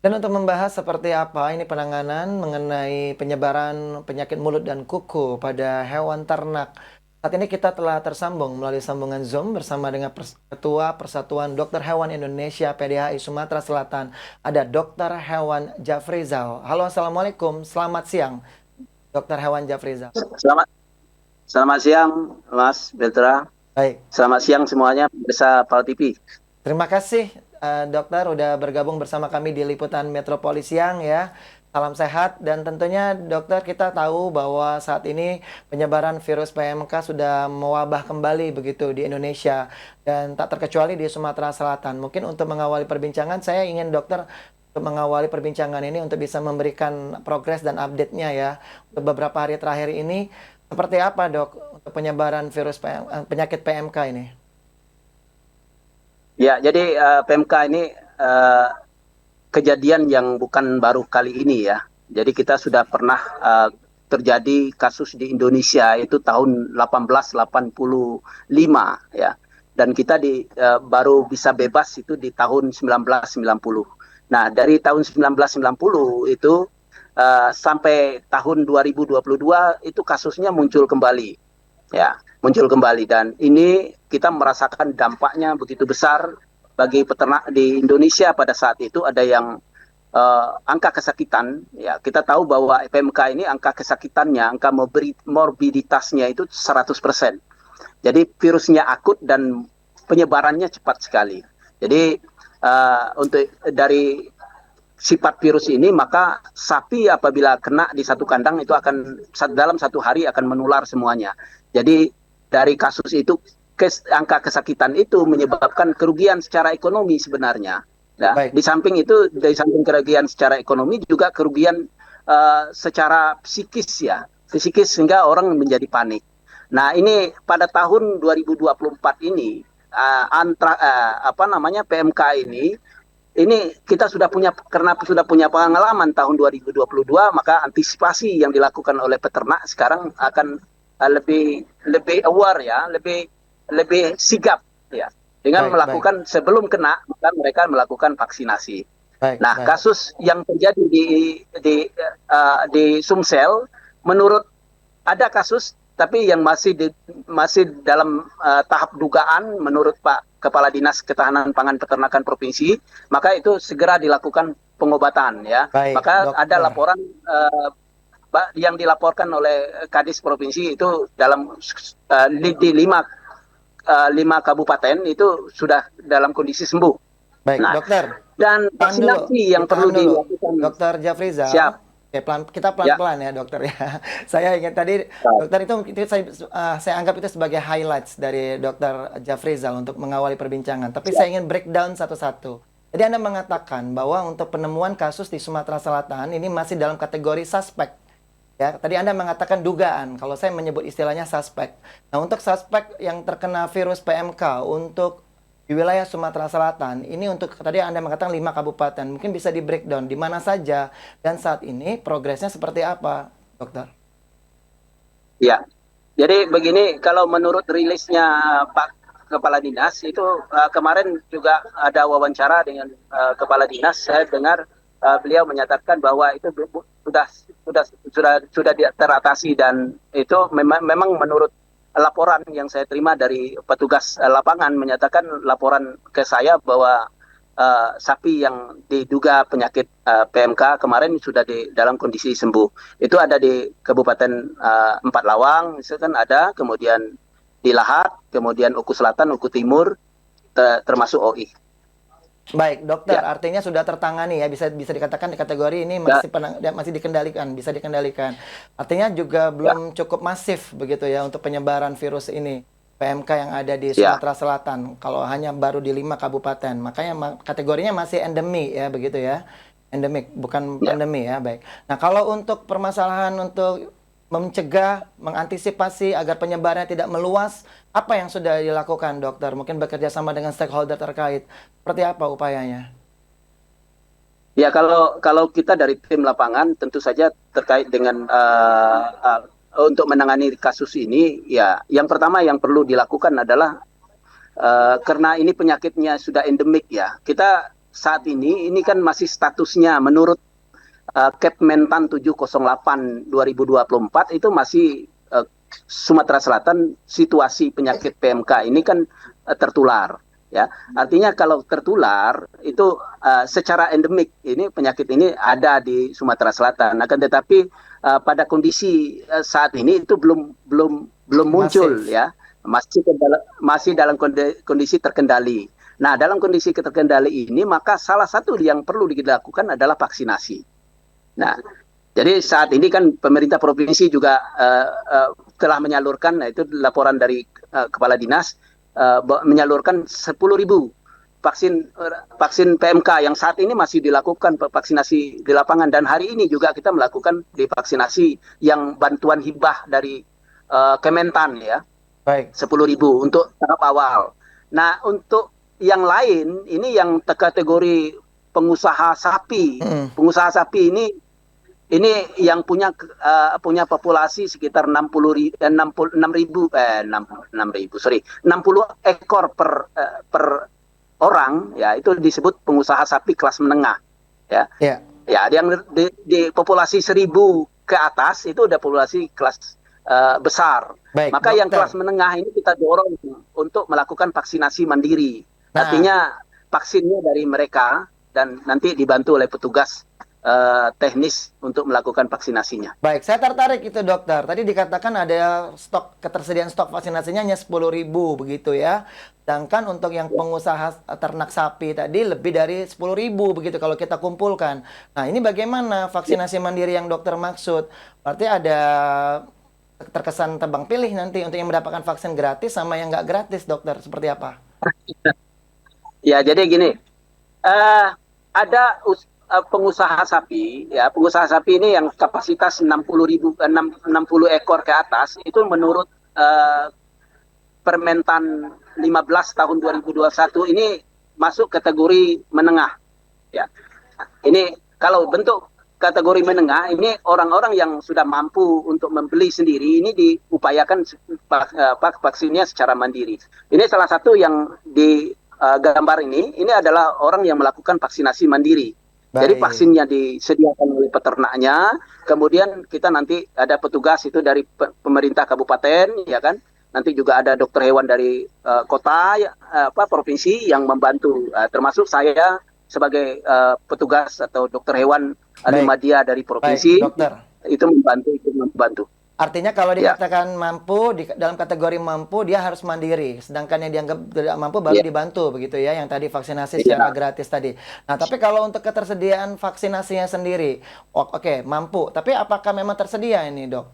Dan untuk membahas seperti apa ini penanganan mengenai penyebaran penyakit mulut dan kuku pada hewan ternak. Saat ini kita telah tersambung melalui sambungan Zoom bersama dengan Ketua Persatuan Dokter Hewan Indonesia PDHI Sumatera Selatan. Ada Dokter Hewan Jafrizal. Halo, Assalamualaikum. Selamat siang, Dokter Hewan Jafrizal. Selamat selamat siang, Mas Beltra. Baik, Selamat siang semuanya pemirsa Pal TV. terima kasih dokter udah bergabung bersama kami di Liputan Metropolis Siang ya. Salam sehat dan tentunya dokter kita tahu bahwa saat ini penyebaran virus PMK sudah mewabah kembali begitu di Indonesia dan tak terkecuali di Sumatera Selatan. Mungkin untuk mengawali perbincangan saya ingin dokter untuk mengawali perbincangan ini untuk bisa memberikan progres dan update-nya ya. Untuk beberapa hari terakhir ini seperti apa dok untuk penyebaran penyakit PMK ini? Ya, jadi PMK ini kejadian yang bukan baru kali ini ya. Jadi kita sudah pernah terjadi kasus di Indonesia itu tahun 1885 ya. Dan kita baru bisa bebas itu di tahun 1990. Nah, dari tahun 1990 itu sampai tahun 2022 itu kasusnya muncul kembali. Ya, muncul kembali dan ini kita merasakan dampaknya begitu besar bagi peternak di Indonesia pada saat itu ada yang angka kesakitan ya kita tahu bahwa PMK ini angka kesakitannya angka morbiditasnya itu 100%. Jadi virusnya akut dan penyebarannya cepat sekali. Jadi untuk dari sifat virus ini maka sapi apabila kena di satu kandang itu akan dalam satu hari akan menular semuanya. Jadi dari kasus itu angka kesakitan itu menyebabkan kerugian secara ekonomi sebenarnya. Ya, Baik. di samping kerugian secara ekonomi juga kerugian secara psikis ya, psikis sehingga orang menjadi panik. Nah, ini pada tahun 2024 ini PMK ini kita sudah punya karena sudah punya pengalaman tahun 2022 maka antisipasi yang dilakukan oleh peternak sekarang akan lebih lebih aware ya, lebih lebih sigap ya dengan Baik, baik, melakukan sebelum kena maka mereka melakukan vaksinasi. baik, Nah, baik. kasus yang terjadi di Sumsel menurut ada kasus tapi yang masih dalam tahap dugaan menurut Pak Kepala Dinas Ketahanan Pangan Peternakan Provinsi, maka itu segera dilakukan pengobatan ya. Baik, Maka ada dokter. laporan yang dilaporkan oleh Kadis Provinsi itu dalam di lima kabupaten itu sudah dalam kondisi sembuh. Baik, Nah, dokter. dan Tahan dulu. vaksinasi yang perlu Ditahan dulu. dilakukan Dokter Jafrizal. siap Oke, kita ya. pelan-pelan ya, dokter ya. Saya ingin tadi dokter itu saya anggap itu sebagai highlights dari dokter Jafrizal untuk mengawali perbincangan. Tapi Siap. saya ingin breakdown satu-satu. Jadi Anda mengatakan bahwa untuk penemuan kasus di Sumatera Selatan ini masih dalam kategori suspek. Ya, tadi Anda mengatakan dugaan, kalau saya menyebut istilahnya suspek. Nah, untuk suspek yang terkena virus PMK untuk di wilayah Sumatera Selatan, ini untuk tadi Anda mengatakan 5 kabupaten, mungkin bisa di breakdown di mana saja dan saat ini progresnya seperti apa, dokter? Ya, jadi begini, kalau menurut rilisnya Pak Kepala Dinas itu kemarin juga ada wawancara dengan Kepala Dinas. Saya dengar beliau menyatakan bahwa itu sudah teratasi dan itu memang menurut laporan yang saya terima dari petugas lapangan menyatakan laporan ke saya bahwa sapi yang diduga penyakit PMK kemarin sudah di dalam kondisi sembuh. Itu ada di Kabupaten Empat Lawang, itu kan ada, kemudian di Lahat, kemudian Uku Selatan, Uku Timur, termasuk OI. Baik, dokter, Ya, artinya sudah tertangani ya, bisa bisa dikatakan di kategori ini ya, masih dikendalikan, bisa dikendalikan. Artinya juga ya, belum cukup masif begitu ya untuk penyebaran virus ini. PMK yang ada di ya, Sumatera Selatan, kalau hanya baru di 5 kabupaten, makanya kategorinya masih endemi ya, begitu ya. Endemik, bukan ya. pandemi ya, baik. Nah, kalau untuk permasalahan untuk mencegah, mengantisipasi agar penyebarannya tidak meluas, apa yang sudah dilakukan, dokter? Mungkin bekerja sama dengan stakeholder terkait. Seperti apa upayanya? Ya, kalau kita dari tim lapangan tentu saja terkait dengan untuk menangani kasus ini, ya yang pertama yang perlu dilakukan adalah karena ini penyakitnya sudah endemik ya. Kita saat ini kan masih statusnya menurut Kepmentan 708 2024 itu masih Sumatera Selatan situasi penyakit PMK ini kan tertular, ya. Artinya kalau tertular itu secara endemik ini penyakit ini ada di Sumatera Selatan. Akan tetapi pada kondisi saat ini itu belum muncul, Masif. ya. Masih dalam kondisi terkendali. Nah, dalam kondisi terkendali ini maka salah satu yang perlu dilakukan adalah vaksinasi. Nah, jadi saat ini kan pemerintah provinsi juga telah menyalurkan, nah itu laporan dari kepala dinas, menyalurkan 10.000 vaksin PMK yang saat ini masih dilakukan vaksinasi di lapangan, dan hari ini juga kita melakukan di vaksinasi yang bantuan hibah dari Kementan, ya, Baik. 10.000 untuk tahap awal. Nah, untuk yang lain ini yang kategori pengusaha sapi. Mm. Pengusaha sapi ini yang punya populasi sekitar 60 ekor per orang, ya, itu disebut pengusaha sapi kelas menengah, ya. Ya. Ya, yang di populasi 1.000 ke atas itu udah populasi kelas besar. Baik, Maka yang kelas dokter. menengah ini kita dorong untuk melakukan vaksinasi mandiri. Nah, Artinya vaksinnya dari mereka dan nanti dibantu oleh petugas teknis untuk melakukan vaksinasinya. baik, saya tertarik itu dokter. Tadi dikatakan ada ketersediaan stok vaksinasinya hanya 10.000 begitu ya. Sedangkan untuk yang pengusaha ternak sapi tadi lebih dari 10.000 begitu kalau kita kumpulkan. Nah, ini bagaimana vaksinasi mandiri yang dokter maksud? Berarti ada terkesan tebang pilih nanti untuk yang mendapatkan vaksin gratis sama yang nggak gratis, dokter. Seperti apa? Ya, jadi gini, ada pengusaha sapi, ya, pengusaha sapi ini yang kapasitas 60 ekor ke atas itu menurut Permentan 15 tahun 2021 ini masuk kategori menengah, ya. Ini kalau bentuk kategori menengah ini orang-orang yang sudah mampu untuk membeli sendiri ini diupayakan vaksinnya secara mandiri. Ini salah satu yang di gambar ini adalah orang yang melakukan vaksinasi mandiri. Jadi Baik. vaksinnya disediakan oleh peternaknya, kemudian kita nanti ada petugas itu dari pemerintah kabupaten, ya kan. Nanti juga ada dokter hewan dari kota, ya, provinsi yang membantu, termasuk saya sebagai petugas atau dokter hewan Baik. Alimadia dari Baik, provinsi dokter. itu membantu. Artinya kalau Ya, dikatakan mampu, dalam kategori mampu dia harus mandiri. Sedangkan yang dianggap tidak mampu baru ya, dibantu begitu ya, yang tadi vaksinasi secara ya. gratis tadi. Nah, tapi kalau untuk ketersediaan vaksinasinya sendiri, oke, mampu. Tapi apakah memang tersedia ini, Dok?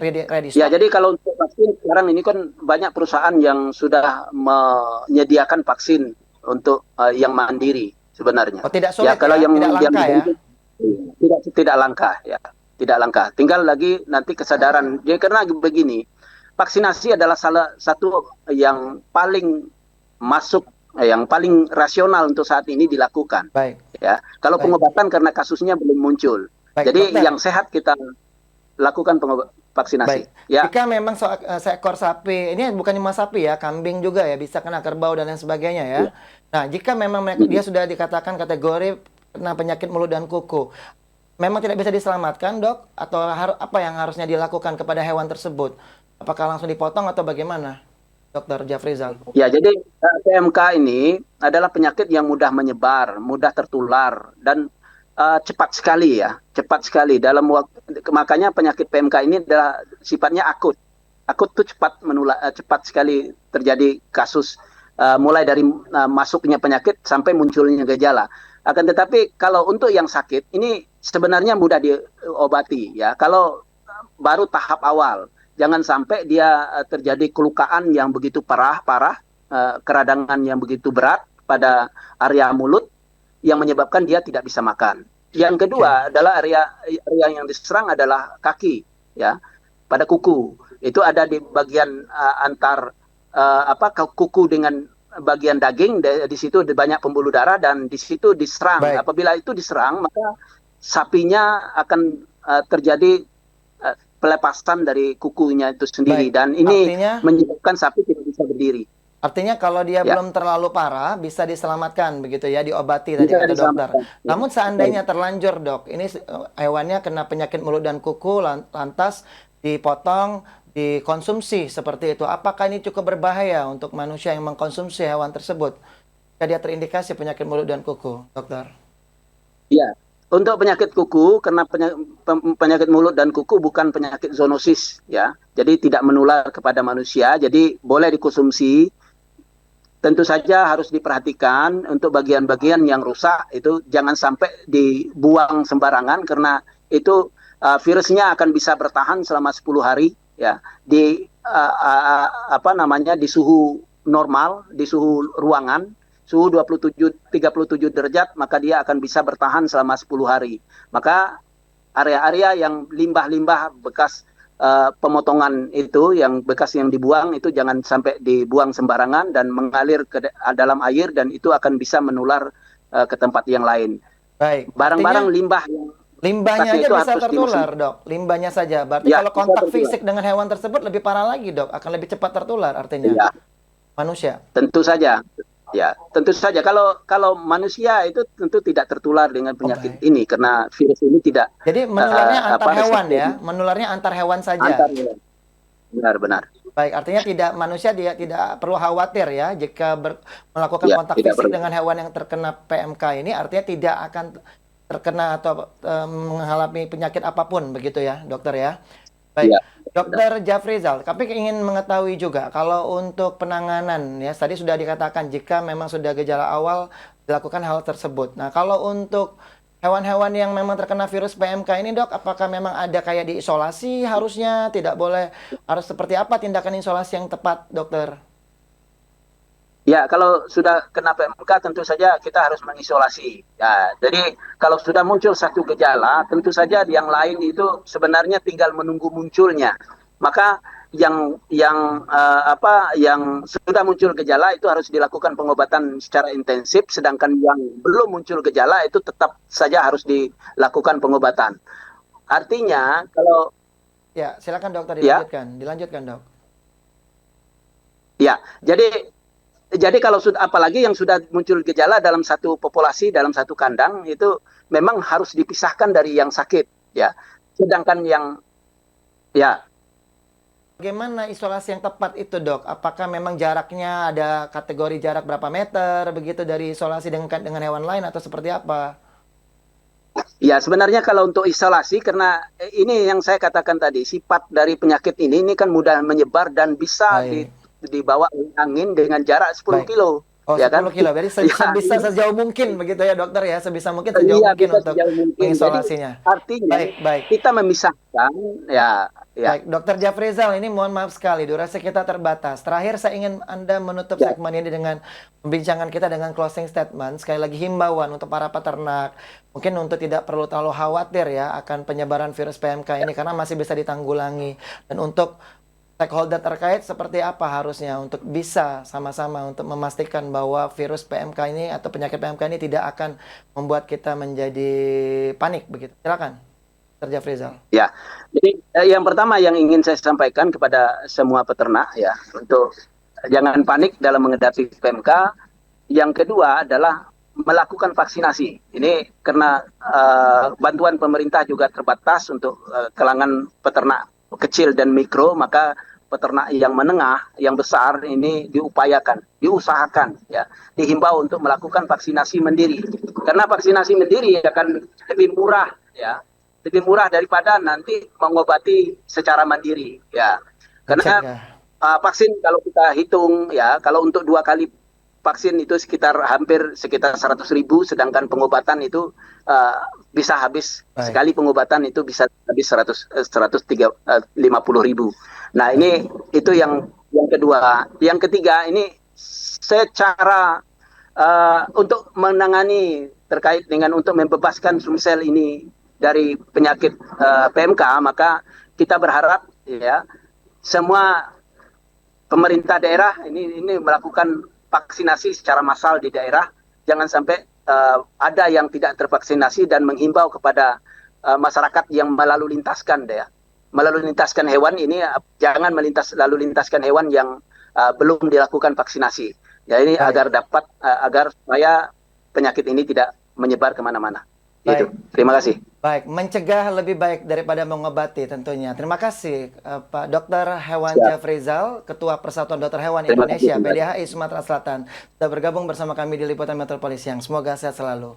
Ready Ya, stock? jadi kalau untuk vaksin sekarang ini kan banyak perusahaan yang sudah menyediakan vaksin untuk yang mandiri sebenarnya. Oh, tidak Ya, sulit kalau ya, tidak yang langka ya. tidak langka, ya, tidak langka. Tinggal lagi nanti kesadaran. Jadi karena begini, vaksinasi adalah salah satu yang paling masuk, yang paling rasional untuk saat ini dilakukan. Baik, Ya, kalau baik, pengobatan karena kasusnya belum muncul. baik, Jadi yang dokter. sehat kita lakukan vaksinasi. Baik, Ya, jika memang seekor sapi, ini bukan cuma sapi ya, kambing juga ya, bisa kena kerbau dan lain sebagainya ya. ya. Nah, jika memang dia sudah dikatakan kategori kena penyakit mulut dan kuku, memang tidak bisa diselamatkan, Dok? Atau apa yang harusnya dilakukan kepada hewan tersebut? Apakah langsung dipotong atau bagaimana, Dokter Jafrizal? Ya, jadi PMK ini adalah penyakit yang mudah menyebar, mudah tertular, dan cepat sekali, ya, cepat sekali dalam waktu. Makanya penyakit PMK ini adalah sifatnya akut. Akut itu cepat menular, cepat sekali terjadi kasus, mulai dari masuknya penyakit sampai munculnya gejala. Akan tetapi kalau untuk yang sakit ini sebenarnya mudah diobati, ya. Kalau baru tahap awal, jangan sampai dia terjadi kelukaan yang begitu parah, keradangan yang begitu berat pada area mulut yang menyebabkan dia tidak bisa makan. Yang Oke, kedua adalah area yang diserang adalah kaki, ya, pada kuku. Itu ada di bagian antar kuku dengan bagian daging. Di situ banyak pembuluh darah dan di situ diserang. baik, Apabila itu diserang, maka sapinya akan terjadi pelepasan dari kukunya itu sendiri, baik. dan ini Artinya, menyebabkan sapi tidak bisa berdiri. Artinya kalau dia Ya, belum terlalu parah, bisa diselamatkan begitu ya, diobati tadi bisa kata dokter. diselamatkan. Ya. Namun seandainya terlanjur dok, ini hewannya kena penyakit mulut dan kuku, lantas dipotong, dikonsumsi seperti itu. Apakah ini cukup berbahaya untuk manusia yang mengkonsumsi hewan tersebut? Jika dia terindikasi penyakit mulut dan kuku, dokter. Ya, untuk penyakit kuku, karena penyakit mulut dan kuku bukan penyakit zoonosis, ya. Jadi tidak menular kepada manusia, jadi boleh dikonsumsi. Tentu saja harus diperhatikan untuk bagian-bagian yang rusak itu jangan sampai dibuang sembarangan karena itu virusnya akan bisa bertahan selama 10 hari ya di apa namanya di suhu normal, di suhu ruangan, suhu 37 derajat, maka dia akan bisa bertahan selama 10 hari. Maka area-area yang limbah-limbah bekas pemotongan itu yang bekas yang dibuang itu jangan sampai dibuang sembarangan dan mengalir ke dalam air dan itu akan bisa menular ke tempat yang lain. Baik, Barang-barang artinya limbah yang limbahnya rusaknya aja itu bisa harus tertular, dimusnahkan. dok. Limbahnya saja. Berarti Ya, kalau bisa kontak tertular. fisik dengan hewan tersebut lebih parah lagi, dok. Akan lebih cepat tertular artinya. Ya, Manusia. tentu saja. Ya, tentu saja kalau kalau manusia itu tentu tidak tertular dengan Oh, penyakit baik. ini karena virus ini tidak Jadi menularnya antar apa hewan reseptornya ya. Menularnya antar hewan antar saja. ya. Benar-benar. Baik, artinya tidak manusia dia tidak perlu khawatir ya jika melakukan Ya, kontak tidak fisik perlu. dengan hewan yang terkena PMK ini artinya tidak akan terkena atau mengalami penyakit apapun begitu ya, dokter ya. Baik, Ya, benar. Dokter Jafrizal, tapi ingin mengetahui juga kalau untuk penanganan ya tadi sudah dikatakan jika memang sudah gejala awal dilakukan hal tersebut. Nah, kalau untuk hewan-hewan yang memang terkena virus PMK ini, Dok, apakah memang ada kayak diisolasi harusnya tidak boleh harus seperti apa tindakan isolasi yang tepat, Dokter? Ya, kalau sudah kena PMK tentu saja kita harus mengisolasi. Ya, jadi kalau sudah muncul satu gejala, tentu saja yang lain itu sebenarnya tinggal menunggu munculnya. Maka yang sudah muncul gejala itu harus dilakukan pengobatan secara intensif, sedangkan yang belum muncul gejala itu tetap saja harus dilakukan pengobatan. Artinya kalau Ya, silakan dokter ya dilanjutkan. Dilanjutkan, Dok. ya jadi kalau sudah apalagi yang sudah muncul gejala dalam satu populasi dalam satu kandang itu memang harus dipisahkan dari yang sakit ya. Sedangkan yang ya Bagaimana isolasi yang tepat itu, Dok? Apakah memang jaraknya ada kategori jarak berapa meter begitu dari isolasi dengan hewan lain atau seperti apa? ya sebenarnya kalau untuk isolasi karena ini yang saya katakan tadi sifat dari penyakit ini kan mudah menyebar dan bisa Baik, dibawa oleh angin dengan jarak 10 baik. kilo Oh, ya 10 kan. kilo. Berarti Ya sebisa ini sejauh mungkin begitu ya, dokter ya. Sebisa mungkin sejauh iya mungkin bisa untuk sejauh mungkin. Jadi mengisolasinya. artinya Baik, baik. kita memisahkan ya ya Baik, Dokter Jafrizal, ini mohon maaf sekali, durasi kita terbatas. Terakhir, saya ingin Anda menutup ya. segmen ini dengan pembincangan kita dengan closing statement. Sekali lagi himbauan untuk para peternak, mungkin untuk tidak perlu terlalu khawatir ya akan penyebaran virus PMK ini karena masih bisa ditanggulangi. Dan untuk stakeholder terkait seperti apa harusnya untuk bisa sama-sama untuk memastikan bahwa virus PMK ini atau penyakit PMK ini tidak akan membuat kita menjadi panik begitu. Silakan, Dr. Jafrizal. Ya, jadi yang pertama yang ingin saya sampaikan kepada semua peternak ya, untuk jangan panik dalam menghadapi PMK. Yang kedua adalah melakukan vaksinasi. Ini karena bantuan pemerintah juga terbatas untuk kalangan peternak kecil dan mikro, maka peternak yang menengah, yang besar ini diusahakan ya, dihimbau untuk melakukan vaksinasi mandiri. Karena vaksinasi mandiri akan lebih murah ya, lebih murah daripada nanti mengobati secara mandiri ya. Dicek Karena ya. vaksin kalau kita hitung ya, kalau untuk 2 kali vaksin itu sekitar 100.000, sedangkan pengobatan itu bisa habis Baik, sekali pengobatan itu bisa habis 150.000. Nah baik. ini itu yang kedua. Yang ketiga ini secara untuk menangani terkait dengan untuk membebaskan Sumsel ini dari penyakit PMK, maka kita berharap ya semua pemerintah daerah ini melakukan vaksinasi secara massal di daerah. Jangan sampai ada yang tidak tervaksinasi dan menghimbau kepada masyarakat yang melalu lintaskan hewan ini jangan lalu lintaskan hewan yang belum dilakukan vaksinasi. Ya ini Baik, agar supaya penyakit ini tidak menyebar kemana-mana. Itu. baik. Terima kasih. Baik, mencegah lebih baik daripada mengobati tentunya. Terima kasih Pak Dr. Hewan Siap. Jafrizal, Ketua Persatuan Dokter Hewan Terima kasih Indonesia kembali. PDHI Sumatera Selatan, sudah bergabung bersama kami di Liputan Metropolis Siang. Semoga sehat selalu.